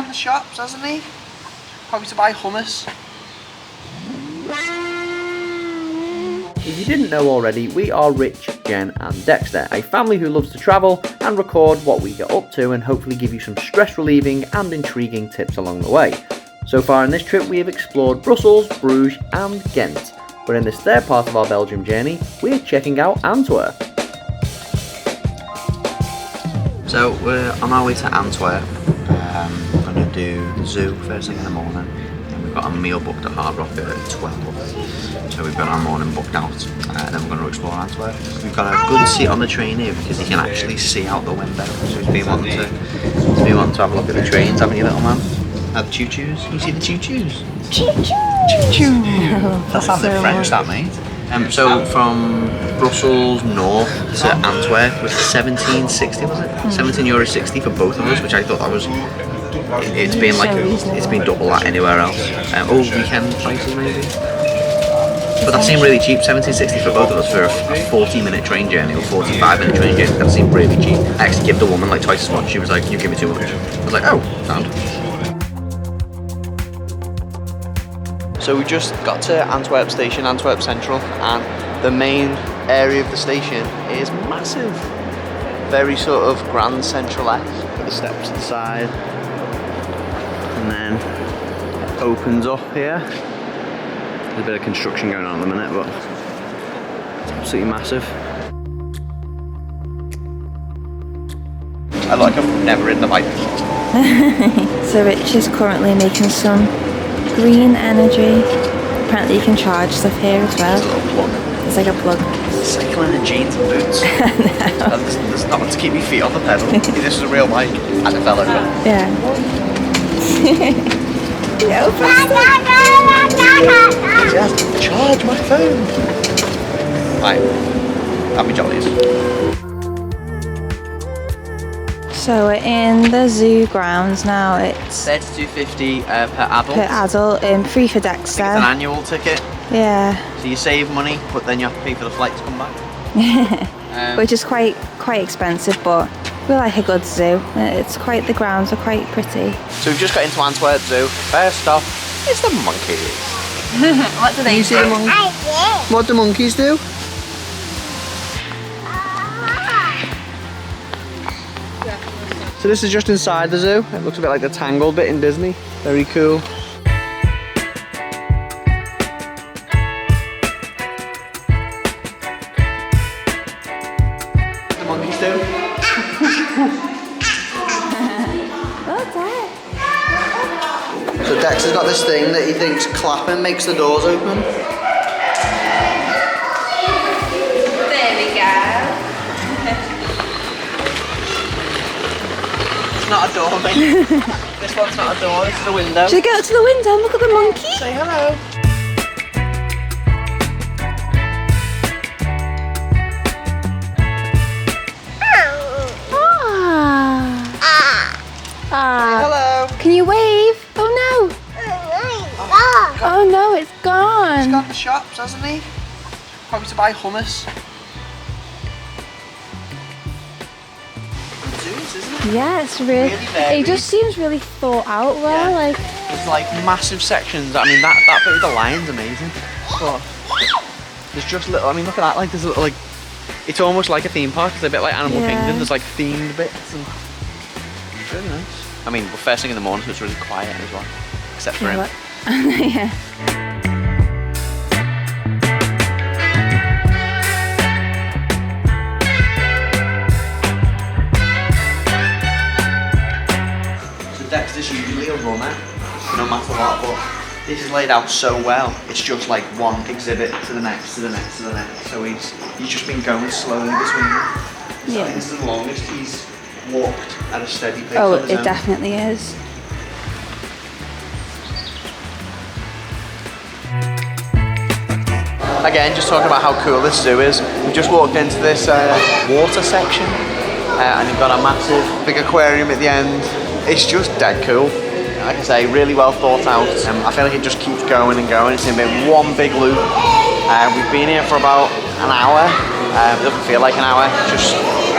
the shops, hasn't he? Probably to buy hummus. If you didn't know already, we are Rich, Jen and Dexter, a family who loves to travel and record what we get up to and hopefully give you some stress relieving and intriguing tips along the way. So far in this trip we have explored Brussels, Bruges and Ghent, but in this third part of our Belgium journey we're checking out Antwerp. So we're on our way to Antwerp. We're going to do the zoo first thing in the morning. We've got a meal booked at Hard Rock at 12, so we've got our morning booked out, and then we're going to explore Antwerp. We've got a good seat on the train here because you can actually see out the window, so he's been wanting to have a look at the trains, haven't you, little man? The choo-choos, you see the choo-choos? Choo-choo! Choo-choo! That sounded French, that mate. So from Brussels north to Antwerp was €17.60, was it? €17.60 for both of us, which I thought that was. It's been double that anywhere else. Weekend prices maybe. But that seemed really cheap. €17.60 for both of us for a 40-minute train journey or 45-minute train journey. That seemed really cheap. I actually gave the woman like twice as much. She was like, "You give me too much." I was like, "Oh, sound." So we just got to Antwerp station, Antwerp Central, and the main area of the station is massive. Very sort of grand central-esque, with the steps to the side. And then it opens up here. There's a bit of construction going on at the minute, but it's absolutely massive. I like I've never ridden a bike before. So Rich is currently making some green energy. Apparently you can charge stuff here as well. There's a little plug. It's like a plug. Cycling in jeans and boots. No. There's nothing to keep your feet off the pedal. This is a real bike. And a fella. Yeah. Just charge my phone. Right, happy jollies. So we're in the zoo grounds now. It's $32.50 per adult. per adult, free for Dexter. It's an annual ticket. Yeah. So you save money, but then you have to pay for the flight to come back. Which is quite expensive, but we like a good zoo. The grounds are quite pretty. So we've just got into Antwerp Zoo. First stop is the monkeys. What do they see the monkeys? What do monkeys do? So this is just inside the zoo. It looks a bit like the Tangled bit in Disney. Very cool. The monkeys do. So Dexter's got this thing that he thinks clapping makes the doors open. There we go. It's not a door, mate. This one's not a door, this is a window. Should we go to the window and look at the monkey? Say hello. Hello. Can you wave? Oh no. Oh no, it's gone. He's got the shops, hasn't he? Probably to buy hummus. Good zoos, isn't it? Yeah, it's really varied. it just seems really thought out well, like there's like massive sections. I mean that bit with the lion's amazing. But there's just little, I mean look at that, like there's a little, like it's almost like a theme park. It's a bit like Animal Kingdom. There's like themed bits and it's really nice. I mean, we're first thing in the morning, so it's really quiet as well, except for him. yeah. So Dexter's usually a runner, no matter what, but this is laid out so well. It's just like one exhibit to the next, to the next, to the next. So he's just been going slowly between them. So I think this is the longest he's walked at a steady pace. Oh, it definitely is. Again, just talking about how cool this zoo is. We just walked into this water section and you've got a massive big aquarium at the end. It's just dead cool. Like I say, really well thought out. I feel like it just keeps going and going. It's going to be one big loop. We've been here for about an hour. It doesn't feel like an hour. Just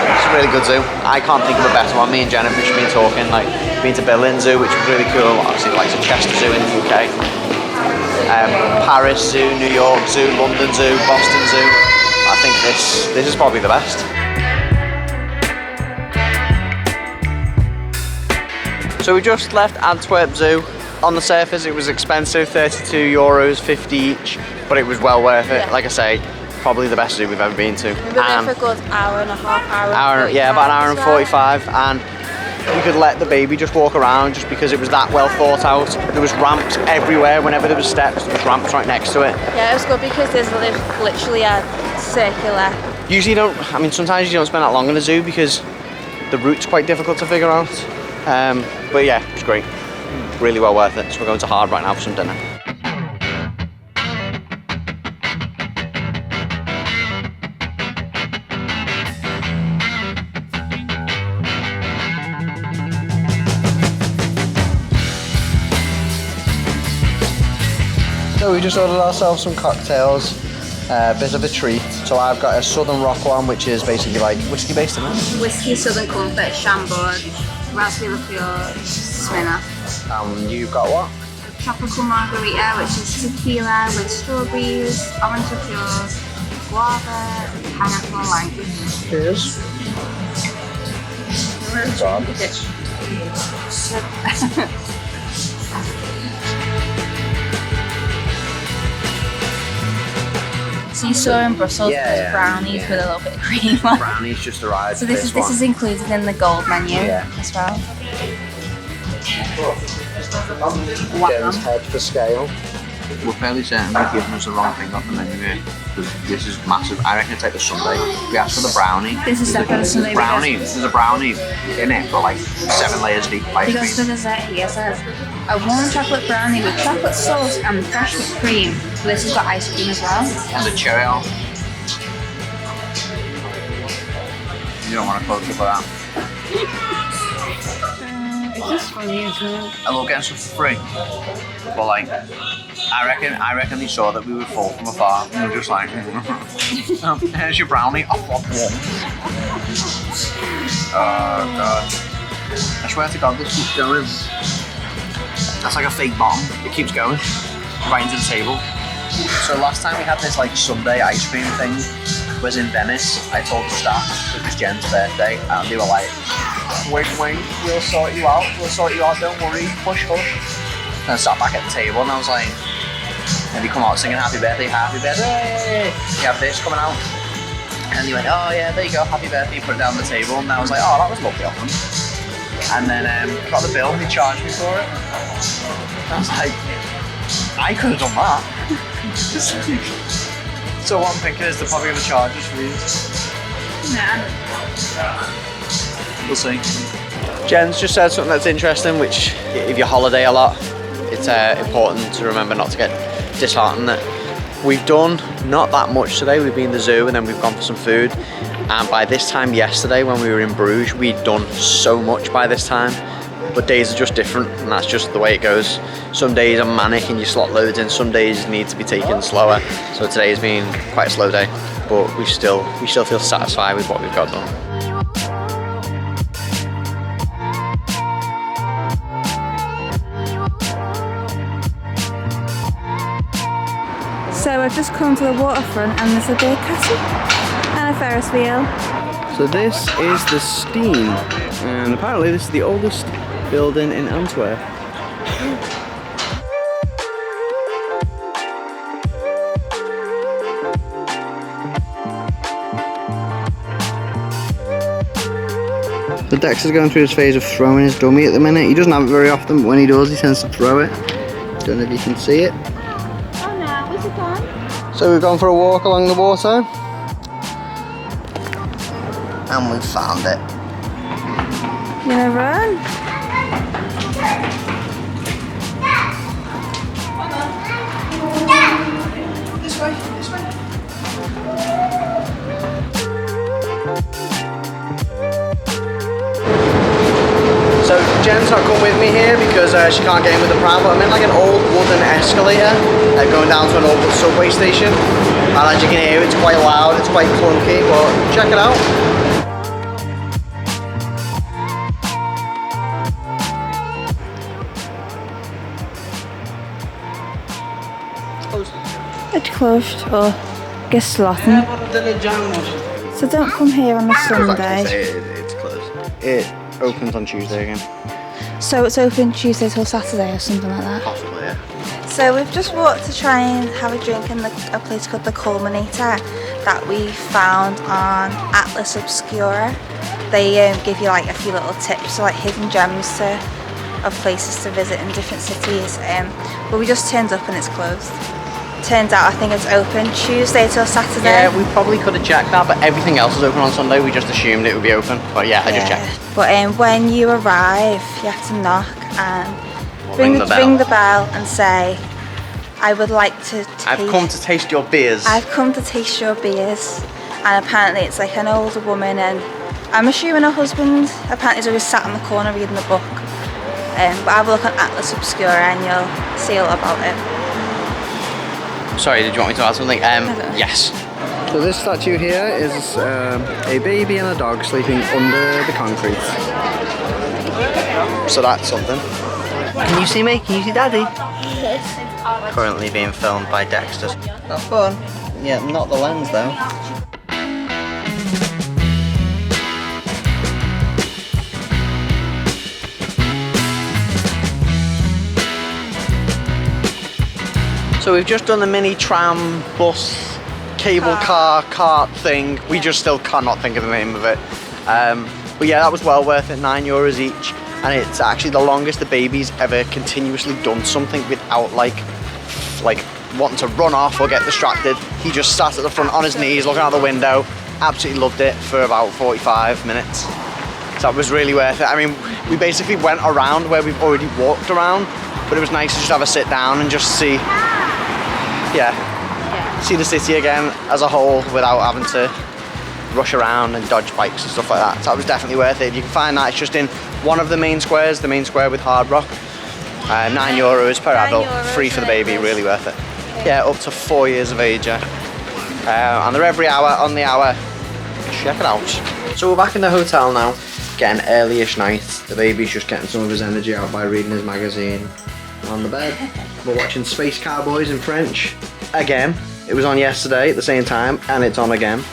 It's a really good zoo. I can't think of a better one. Me and Jennifer have been talking, like, been to Berlin Zoo, which was really cool. Obviously, like the Chester Zoo in the UK. Paris Zoo, New York Zoo, London Zoo, Boston Zoo. I think this is probably the best. So we just left Antwerp Zoo. On the surface it was expensive, €32, 50 each, but it was well worth it. Yeah. Like I say, probably the best zoo we've ever been to. We were there for a good hour and a half, yeah, about an hour and 45, and we could let the baby just walk around just because it was that well thought out. There was ramps everywhere. Whenever there was steps, there was ramps right next to it. Yeah, it was good because there's literally a circular. Usually sometimes you don't spend that long in a zoo because the route's quite difficult to figure out. But yeah, it was great. Really well worth it. So we're going to Hard right now for some dinner. So we just ordered ourselves some cocktails, a bit of a treat. So I've got a Southern Rock one, which is basically like whiskey based, isn't it? Whiskey, Southern Comfort, Chambord, raspberry liqueur, Smirnoff. You've got what? Tropical margarita, which is tequila with strawberries, orange liqueur, guava, pineapple and lime juice. Cheers. So you saw in Brussels there's brownies with a little bit of cream on. Brownies just arrived. So this is included in the gold menu as well. Jen's head for scale. We're fairly certain we've given us the wrong thing off the menu here. This is massive. I reckon it's like the sundae. We asked for the brownie. This is separate sundae. There's a brownie in it, but like 7 layers deep of ice cream. Because the dessert here says a warm chocolate brownie with chocolate sauce and fresh whipped cream. So this has got ice cream as well. And the cherry on. You don't want to close it for that. Is this funny as well? I love getting stuff for free. But like, I reckon they saw that we were full from afar and they were just like, here's your brownie. Oh, what? Oh god. I swear to god this keeps going. That's like a fake bomb. It keeps going right into the table. So last time we had this like Sunday ice cream thing was in Venice. I told the staff it was Jen's birthday and they were like, wink wink, we'll sort you out, don't worry, push hush. And I sat back at the table and I was like, and they come out singing happy birthday, you have this coming out. And they went, oh yeah, there you go, happy birthday, put it down on the table. And I was like, oh, that was lovely of them. And then got the bill and they charged me for it. I was like, I could have done that. So what I'm thinking is they're probably going to charge us for these. Nah. We'll see. Jen's just said something that's interesting, which if you holiday a lot, it's important to remember not to get disheartened. That we've done not that much today. We've been in the zoo and then we've gone for some food. And by this time yesterday when we were in Bruges, we'd done so much by this time. But days are just different and that's just the way it goes. Some days are manic and you slot loads in, some days need to be taken slower. So today has been quite a slow day, but we still feel satisfied with what we've got done. So I've just come to the waterfront and there's a big castle and a Ferris wheel. So this is the Steam, and apparently this is the oldest building in Antwerp. So Dexter's going through his phase of throwing his dummy at the minute. He doesn't have it very often, but when he does, he tends to throw it. Don't know if you can see it. Oh no, where's it gone? So we've gone for a walk along the water. And we found it. You gonna run? This way, this way. So Jen's not come with me here because she can't get in with the pram, but I'm in like an old wooden escalator going down to an old subway station. And as you can hear, it's quite loud, it's quite clunky, but check it out. closed or gesloten. So don't come here on a Sunday. It's closed. It opens on Tuesday again. So it's open Tuesday till Saturday or something like that? Possibly, yeah. So we've just walked to try and have a drink in a place called the Kulminator that we found on Atlas Obscura. They give you like a few little tips, so like hidden gems of places to visit in different cities. But we just turned up and it's closed. Turns out I think it's open Tuesday till Saturday. Yeah, we probably could have checked that, but everything else is open on Sunday. We just assumed it would be open. But yeah, I just checked. But when you arrive, you have to knock and Ring ring the bell and say, I would like to taste... I've come to taste your beers. I've come to taste your beers. And apparently it's like an older woman, and I'm assuming her husband apparently he's always sat in the corner reading the book. But have a look on Atlas Obscura and you'll see all about it. Sorry, did you want me to add something? Yes. So this statue here is a baby and a dog sleeping under the concrete. So that's something. Can you see me? Can you see Daddy? Currently being filmed by Dexter. That's fun. Yeah, not the lens though. So we've just done the mini tram, bus, cable car, cart thing. We just still cannot think of the name of it. But yeah, that was well worth it, €9 each. And it's actually the longest the baby's ever continuously done something without like wanting to run off or get distracted. He just sat at the front on his knees looking out the window. Absolutely loved it for about 45 minutes. So that was really worth it. I mean, we basically went around where we've already walked around, but it was nice to just have a sit down and just see the city again as a whole without having to rush around and dodge bikes and stuff like that. So that was definitely worth it. If you can find that, it's just in one of the main squares, the main square with Hard Rock. €9 per adult, free for the baby, really worth it. Yeah, up to 4 years of age. And they're every hour, on the hour. Check it out. So we're back in the hotel now, getting early-ish night. The baby's just getting some of his energy out by reading his magazine on the bed. We're watching Space Cowboys in French again. It was on yesterday at the same time, and it's on again.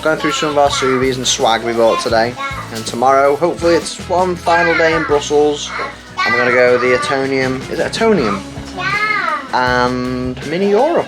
Going through some of our souvenirs and swag we bought today. And tomorrow, hopefully it's one final day in Brussels. And we're going to go the Atonium, is it Atonium? And Mini Europe.